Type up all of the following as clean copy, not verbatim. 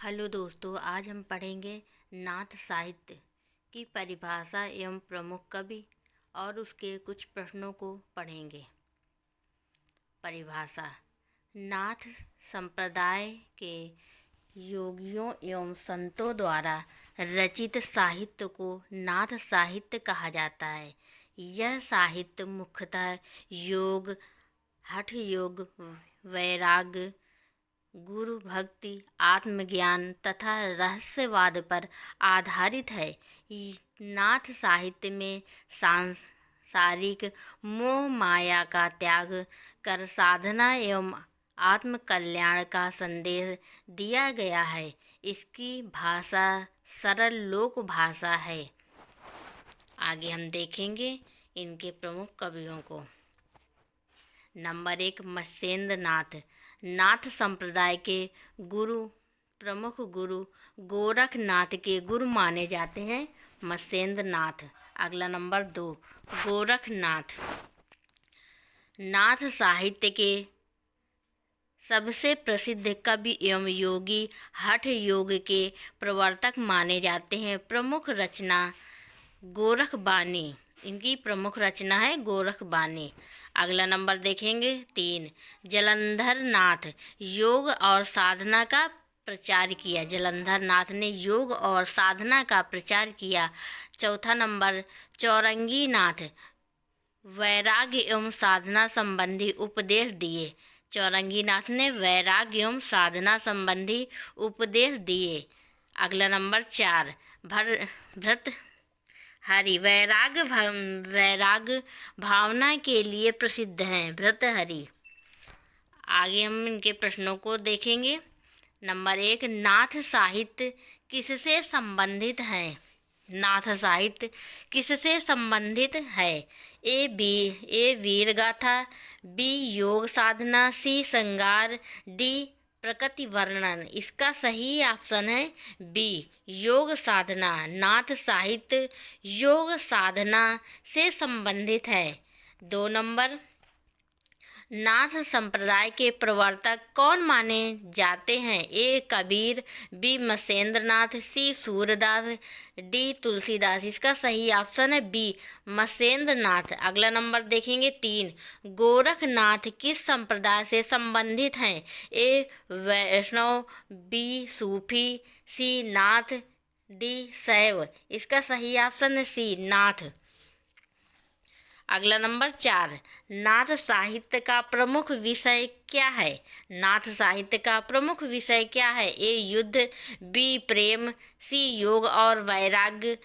Hello दोस्तों, आज हम पढ़ेंगे नाथ साहित्य की परिभाषा एवं प्रमुख कवि और उसके कुछ प्रश्नों को पढ़ेंगे। परिभाषा। नाथ संप्रदाय के योगियों एवं संतों द्वारा रचित साहित्य को नाथ साहित्य कहा जाता है। यह साहित्य मुख्यतः योग, हठ योग, वैराग्य, गुरु भक्ति, आत्मज्ञान तथा रहस्यवाद पर आधारित है। नाथ साहित्य में सांसारिक मोह माया का त्याग कर साधना एवं आत्म कल्याण का संदेश दिया गया है। इसकी भाषा सरल लोक भाषा है। आगे हम देखेंगे इनके प्रमुख कवियों को। नंबर 1, मत्स्येंद्र नाथ। नाथ संप्रदाय के प्रमुख गुरु गोरखनाथ के गुरु माने जाते हैं मत्स्येंद्र नाथ। अगला नंबर 2, गोरखनाथ। नाथ साहित्य के सबसे प्रसिद्ध कवि एवं योगी हठ योग के प्रवर्तक माने जाते हैं। प्रमुख रचना गोरखबानी। इनकी प्रमुख रचना है गोरखबानी। अगला नंबर देखेंगे 3, जलंधर नाथ। योग और साधना का प्रचार किया। जलंधर नाथ ने योग और साधना का प्रचार किया। चौथा नंबर, चौरंगी नाथ। वैराग्य एवं साधना संबंधी उपदेश दिए। चौरंगी नाथ ने वैराग्य एवं साधना संबंधी उपदेश दिए। अगला नंबर 4, भर्तृहरि। वैराग्य भावना के लिए प्रसिद्ध हैं भर्तृहरि। आगे हम इनके प्रश्नों को देखेंगे। नंबर 1, नाथ साहित्य किससे संबंधित है? नाथ साहित्य किससे संबंधित है? ए वीर गाथा, बी योग साधना, सी श्रृंगार, डी प्रकृति वर्णन। इसका सही ऑप्शन है बी, योग साधना। नाथ साहित्य योग साधना से संबंधित है। 2 नंबर, नाथ संप्रदाय के प्रवर्तक कौन माने जाते हैं? ए कबीर, बी मत्स्येंद्र नाथ, सी सूरदास, डी तुलसीदास। इसका सही ऑप्शन है बी, मत्स्येंद्र नाथ। अगला नंबर देखेंगे 3, गोरखनाथ किस संप्रदाय से संबंधित हैं? ए वैष्णव, बी सूफी, सी नाथ, डी शैव। इसका सही ऑप्शन है सी, नाथ। अगला नंबर 4, नाथ साहित्य का प्रमुख विषय क्या है? नाथ साहित्य का प्रमुख विषय क्या है? ए युद्ध, बी प्रेम, सी योग और वैराग्य,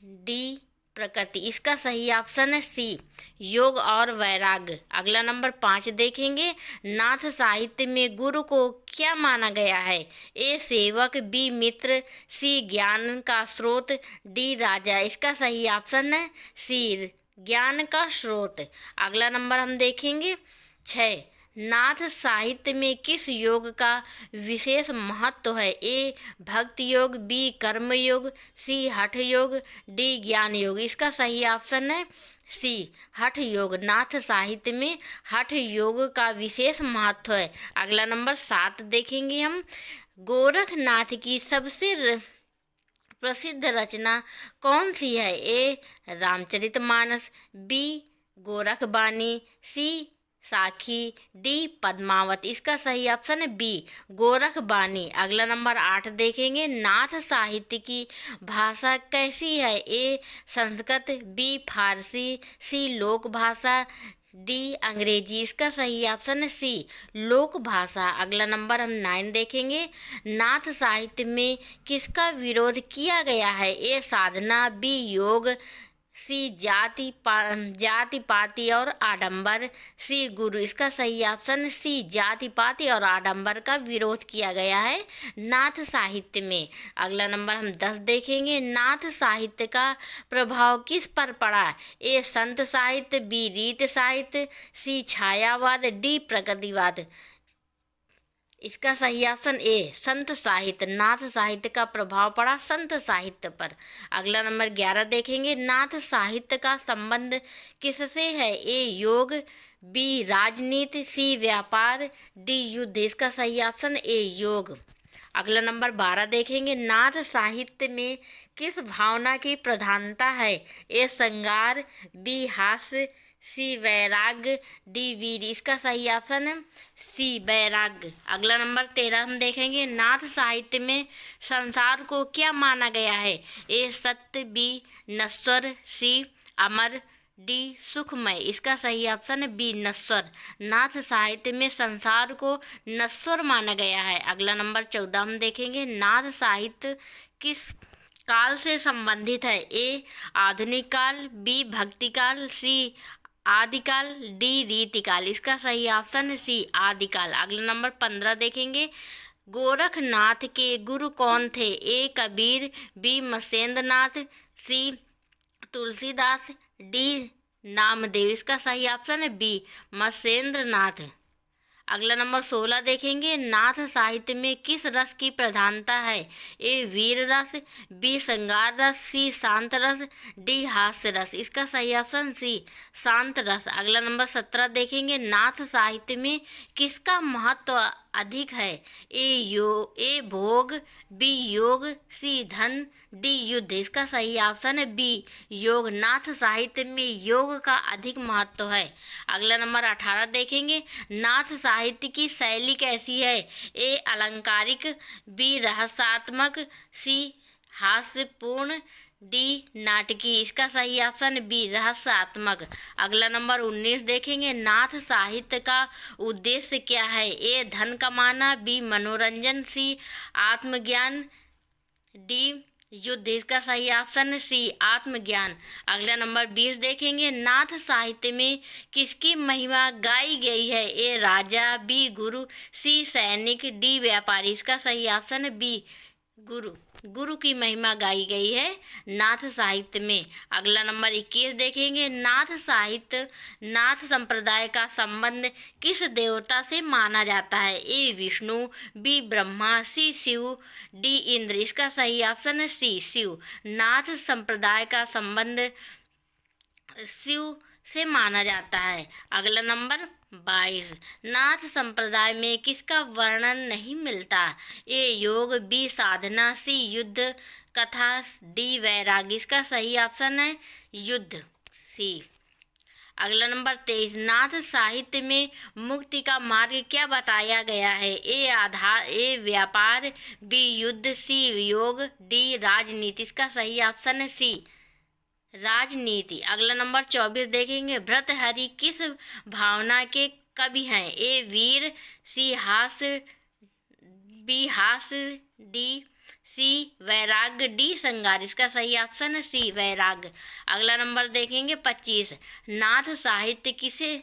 डी प्रकृति। इसका सही ऑप्शन है सी, योग और वैराग्य। अगला नंबर 5 देखेंगे। नाथ साहित्य में गुरु को क्या माना गया है? ए सेवक, बी मित्र, सी ज्ञान का स्रोत, डी राजा। इसका सही ऑप्शन है सी, ज्ञान का स्रोत। अगला नंबर हम देखेंगे 6, नाथ साहित्य में किस योग का विशेष महत्व है? ए भक्ति योग, बी कर्म योग, सी हठ योग, डी ज्ञान योग। इसका सही ऑप्शन है सी, हठ योग। नाथ साहित्य में हठ योग का विशेष महत्व है। अगला नंबर 7 देखेंगे हम। गोरखनाथ की सबसे प्रसिद्ध रचना कौन सी है? ए रामचरितमानस, बी गोरखबानी, सी साखी, डी पद्मावत। इसका सही ऑप्शन है बी, गोरखबानी। अगला नंबर 8 देखेंगे। नाथ साहित्य की भाषा कैसी है? ए संस्कृत, बी फारसी, सी लोक भाषा, डी अंग्रेजी। इसका सही ऑप्शन है सी, लोक भाषा। अगला नंबर हम 9 देखेंगे। नाथ साहित्य में किसका विरोध किया गया है? ए साधना, बी योग, सी जाति पाति और आडंबर, सी गुरु। इसका सही ऑप्शन सी, जाति पाति और आडंबर का विरोध किया गया है नाथ साहित्य में। अगला नंबर हम 10 देखेंगे। नाथ साहित्य का प्रभाव किस पर पड़ा? ए संत साहित्य, बी रीत साहित्य, सी छायावाद, डी प्रगतिवाद। इसका सही ऑप्शन ए, संत साहित्य। नाथ साहित्य का प्रभाव पड़ा संत साहित्य पर। अगला नंबर 11 देखेंगे। नाथ साहित्य का संबंध किससे है? ए योग, बी राजनीति, सी व्यापार, डी युद्ध। इसका सही ऑप्शन ए योग। अगला नंबर 12 देखेंगे, नाथ साहित्य में किस भावना की प्रधानता है? ए श्रृंगार, बी हास्य, सी वैराग्य, डी वीर। इसका सही ऑप्शन है सी वैराग्य। अगला नंबर 13 हम देखेंगे, नाथ साहित्य में संसार को क्या माना गया है? ए सत्य, बी नश्वर, सी अमर, डी सुखमय। इसका सही ऑप्शन है बी नश्वर। नाथ साहित्य में संसार को नश्वर माना गया है। अगला नंबर 14 हम देखेंगे, नाथ साहित्य किस काल से संबंधित है? ए आधुनिक काल, बी भक्ति काल, सी आदिकाल, डी रीतिकाल। इसका सही ऑप्शन है सी आदिकाल। अगला नंबर 15 देखेंगे, गोरखनाथ के गुरु कौन थे? ए कबीर, बी मत्स्येंद्र नाथ, सी तुलसीदास, डी नामदेव। इसका सही ऑप्शन है बी मत्स्येंद्र नाथ। अगला नंबर 16 देखेंगे, नाथ साहित्य में किस रस की प्रधानता है? ए वीर रस, बी श्रृंगार रस, सी शांत रस, डी हास्य रस। इसका सही ऑप्शन सी शांत रस। अगला नंबर 17 देखेंगे, नाथ साहित्य में किसका महत्व अधिक है? ए भोग, बी योग, सी धन, डी युद्ध। इसका सही ऑप्शन है बी योग। नाथ साहित्य में योग का अधिक महत्व है। अगला नंबर 18 देखेंगे, नाथ साहित्य की शैली कैसी है? ए अलंकारिक, बी रहस्यात्मक, सी हास्यपूर्ण, डी नाटकी। इसका सही ऑप्शन बी रहस्यात्मक। अगला नंबर 19 देखेंगे, नाथ साहित्य का उद्देश्य क्या है? ए धन कमाना, बी मनोरंजन, सी आत्मज्ञान, डी युद्ध। इसका सही ऑप्शन है सी आत्मज्ञान। अगला नंबर 20 देखेंगे, नाथ साहित्य में किसकी महिमा गाई गई है? ए राजा, बी गुरु, सी सैनिक, डी व्यापारी। इसका सही ऑप्शन है बी गुरु। गुरु की महिमा गाई गई है नाथ साहित्य में। अगला नंबर 21 देखेंगे, नाथ साहित्य नाथ संप्रदाय का संबंध किस देवता से माना जाता है? ए विष्णु, बी ब्रह्मा, सी शिव, डी इंद्र। इसका सही ऑप्शन है सी शिव। नाथ संप्रदाय का संबंध शिव से माना जाता है। अगला नंबर 22, नाथ संप्रदाय में किसका वर्णन नहीं मिलता? ए योग, बी साधना, सी युद्ध कथा, डी वैराग्य। इसका सही ऑप्शन है युद्ध, सी। अगला नंबर 23, नाथ साहित्य में मुक्ति का मार्ग क्या बताया गया है? ए आधार, ए व्यापार, बी युद्ध, सी योग, डी राजनीति। इसका सही ऑप्शन है सी राजनीति। अगला नंबर 24 देखेंगे, भर्तृहरि किस भावना के कवि हैं? ए वीर, सी हास्य, बी हास्य, डी सी वैराग्य, डी श्रृंगार। इसका सही ऑप्शन है सी वैराग्य। अगला नंबर देखेंगे 25, नाथ साहित्य किसे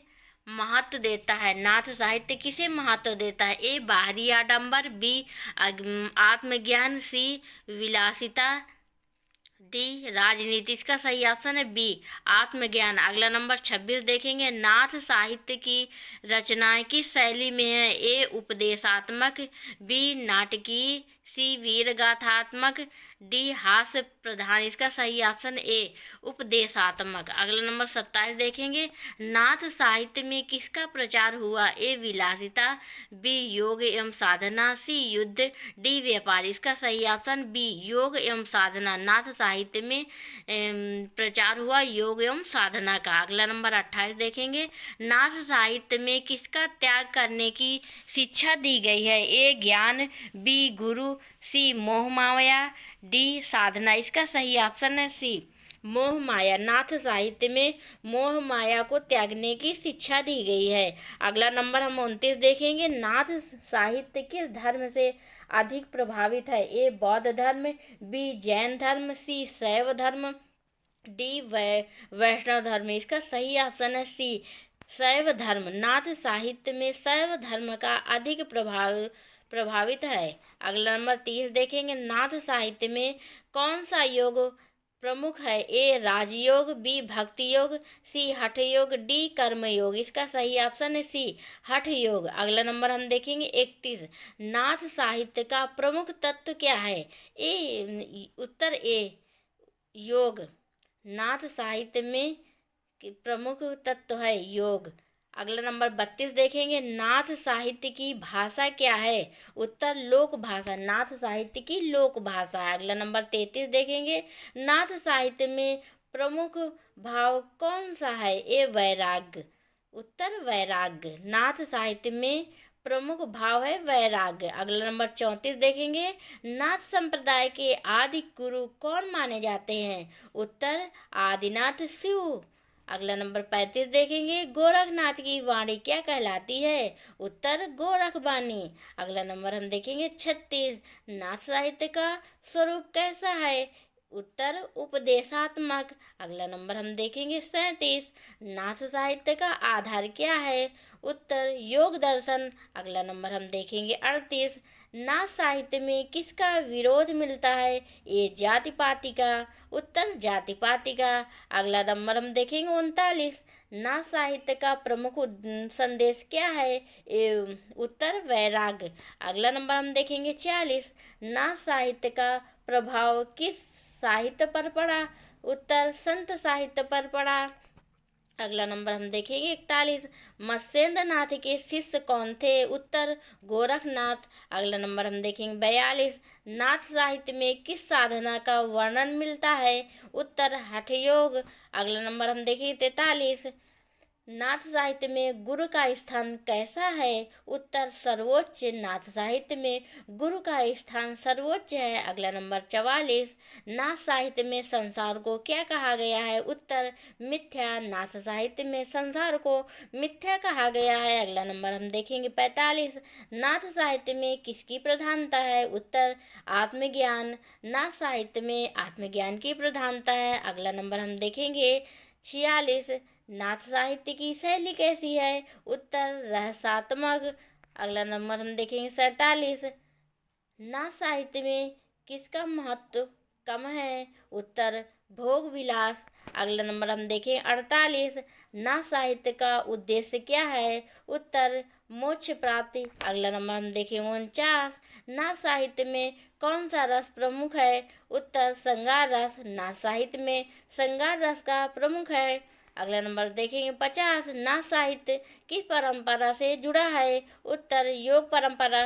महत्व देता है? नाथ साहित्य किसे महत्व देता है? ए बाहरी आडंबर, बी आत्मज्ञान, सी विलासिता, डी राजनीति। इसका सही ऑप्शन है बी आत्मज्ञान। अगला नंबर 26 देखेंगे, नाथ साहित्य की रचनाएं किस शैली में है? ए उपदेशात्मक, बी नाटकीय, सी वीर गाथात्मक, डी हास्य प्रधान। इसका सही ऑप्शन ए उपदेशात्मक। अगला नंबर 27 देखेंगे, नाथ साहित्य में किसका प्रचार हुआ? ए विलासिता, बी योग एवं साधना, सी युद्ध, डी व्यापारी। इसका सही ऑप्शन बी योग एवं साधना। नाथ साहित्य में प्रचार हुआ योग एवं साधना का। अगला नंबर 28 देखेंगे, नाथ साहित्य में किसका त्याग करने की शिक्षा दी गई है? ए ज्ञान, बी गुरु, सी मोह माया, डी साधना। इसका सही ऑप्शन है सी मोह माया। नाथ साहित्य में मोह माया को त्यागने की शिक्षा दी गई है। अगला नंबर हम 29 देखेंगे, नाथ साहित्य किस धर्म से अधिक प्रभावित है? ए बौद्ध धर्म, बी जैन धर्म, सी शैव धर्म, डी वैष्णव धर्म। इसका सही ऑप्शन है सी शैव धर्म। नाथ साहित्य में शैव धर्म का अधिक प्रभावित है। अगला नंबर 30 देखेंगे, नाथ साहित्य में कौन सा योग प्रमुख है? ए राजयोग, बी भक्ति योग, सी हठ योग, डी कर्म योग। इसका सही ऑप्शन है सी हठ योग। अगला नंबर हम देखेंगे 31, नाथ साहित्य का प्रमुख तत्व क्या है? ए उत्तर ए योग। नाथ साहित्य में प्रमुख तत्व है योग। अगला नंबर 32 देखेंगे, नाथ साहित्य की भाषा क्या है? उत्तर लोक भाषा। नाथ साहित्य की लोक भाषा है। अगला नंबर 33 देखेंगे, नाथ साहित्य में प्रमुख भाव कौन सा है? ए वैराग्य। उत्तर वैराग्य। नाथ साहित्य में प्रमुख भाव है वैराग्य। अगला नंबर 34 देखेंगे, नाथ संप्रदाय के आदि गुरु कौन माने जाते हैं? उत्तर आदिनाथ शिव। अगला नंबर 35 देखेंगे, गोरखनाथ की वाणी क्या कहलाती है? उत्तर गोरखवाणी। अगला नंबर हम देखेंगे 36, नाथ साहित्य का स्वरूप कैसा है? उत्तर उपदेशात्मक। अगला नंबर हम देखेंगे 37, नाथ साहित्य का आधार क्या है? उत्तर योग दर्शन। अगला नंबर हम देखेंगे 38, नाथ साहित्य में किसका विरोध मिलता है? ये जाति पाति का। उत्तर जाति पाति का। अगला नंबर हम देखेंगे 39, नाथ साहित्य का प्रमुख संदेश क्या है? उत्तर वैराग्य। अगला नंबर हम देखेंगे 40, नाथ साहित्य का प्रभाव किस साहित्य पर पड़ा? उत्तर संत साहित्य पर पड़ा। अगला नंबर हम देखेंगे 41, मत्स्येंद्र नाथ के शिष्य कौन थे? उत्तर गोरखनाथ। अगला नंबर हम देखेंगे 42, नाथ साहित्य में किस साधना का वर्णन मिलता है? उत्तर हठ योग। अगला नंबर हम देखेंगे 43, नाथ साहित्य में गुरु का स्थान कैसा है? उत्तर सर्वोच्च। नाथ साहित्य में गुरु का स्थान सर्वोच्च है। अगला नंबर 44, नाथ साहित्य में संसार को क्या कहा गया है? उत्तर मिथ्या। नाथ साहित्य में संसार को मिथ्या कहा गया है। अगला नंबर हम देखेंगे 45, नाथ साहित्य में किसकी प्रधानता है? उत्तर आत्मज्ञान। नाथ साहित्य में आत्मज्ञान की प्रधानता है। अगला नंबर हम देखेंगे 46, नाथ साहित्य की शैली कैसी है? उत्तर रहस्यात्मक। अगला नंबर हम देखेंगे 47, नाथ साहित्य में किसका महत्व कम है? उत्तर भोग विलास। अगला नंबर हम देखें 48, नाथ साहित्य का उद्देश्य क्या है? उत्तर मोक्ष प्राप्ति। अगला नंबर हम देखें 49, नाथ साहित्य में कौन सा रस प्रमुख है? उत्तर श्रृंगार रस। नाथ साहित्य में श्रृंगार रस का प्रमुख है। अगला नंबर देखेंगे 50, नाथ साहित्य किस परंपरा से जुड़ा है? उत्तर योग परंपरा।